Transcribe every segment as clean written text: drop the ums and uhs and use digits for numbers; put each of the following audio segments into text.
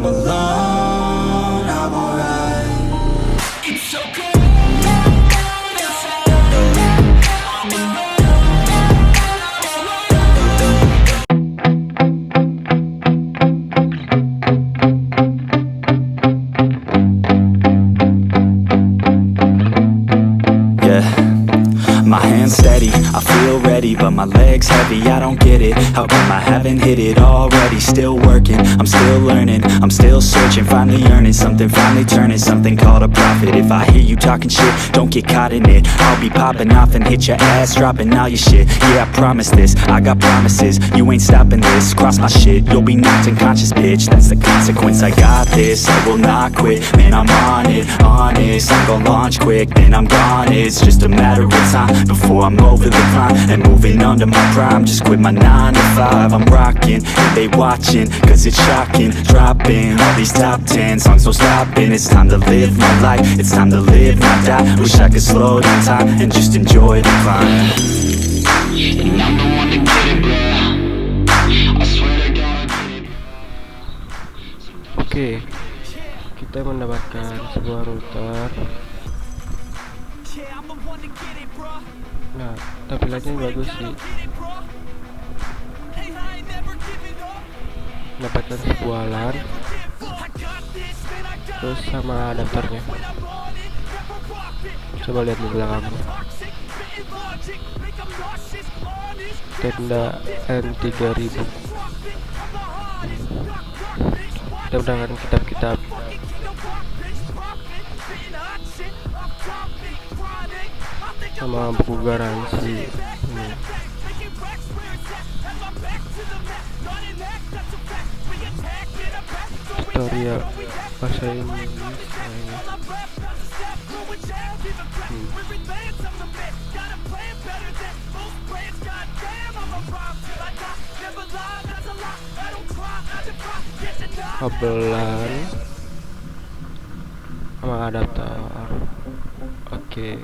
I'm alone, I'm alright. It's so good. My hands steady, I feel ready, but my legs heavy, I don't get it. How come I haven't hit it already? Still working, I'm still learning, I'm still searching, finally earning something, finally turning something called a profit. If I hear you talking shit, don't get caught in it. I'll be popping off and hit your ass, dropping all your shit. Yeah, I promise this, I got promises, you ain't stopping this. Cross my shit, you'll be knocked unconscious, bitch. That's the consequence, I got this, I will not quit. Man, I'm on it, honest, I'm gon' launch quick, then I'm gone. It's just a matter of time before I'm over the climb and moving under my prime. Just quit my 9 to 5, I'm rocking, and they watching, cause it's shocking. Dropping all these top 10 songs, no stopping. It's time to live my life, it's time to live, not die. Wish I could slow down time and just enjoy the climb. And I'm the one to get it, bro. I swear to God I get it. Oke, kita mendapatkan sebuah router. Nah, tampilannya bagus sih. Mendapatkan sebuah LAN, terus sama adaptornya. Coba lihat di belakang. Tenda F3. Kita mendapatkan kitab-kitab. Sama buku garansi. Tutorial bahasa Inggris. Kabelan sama adaptor. Oke.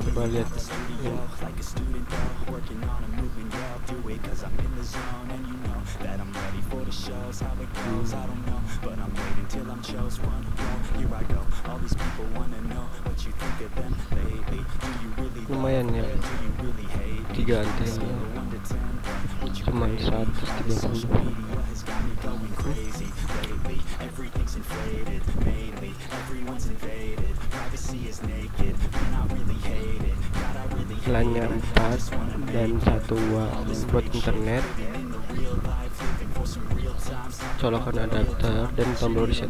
Coba lihat ini. Lumayan ya, 3 antena cuma 130. LAN-nya 4 dan 1 watt buat internet. Colokan adapter dan tombol reset.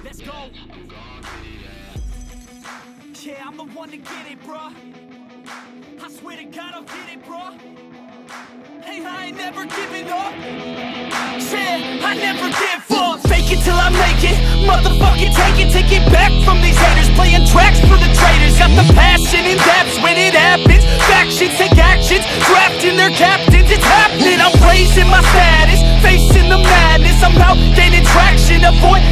Let's go. Yeah, I'm the one to get it, bro. I swear to God I'll get it, bro. Hey, I ain't never giving up. Yeah, I never give up. Fake it till I make it. Motherfucking take it back from these haters. Playing tracks for the traitors. Got the passion in depths when it happens. Factions take actions, drafting their captains. It's happening. I'm raising my status, facing the madness. I'm out gaining traction. Avoid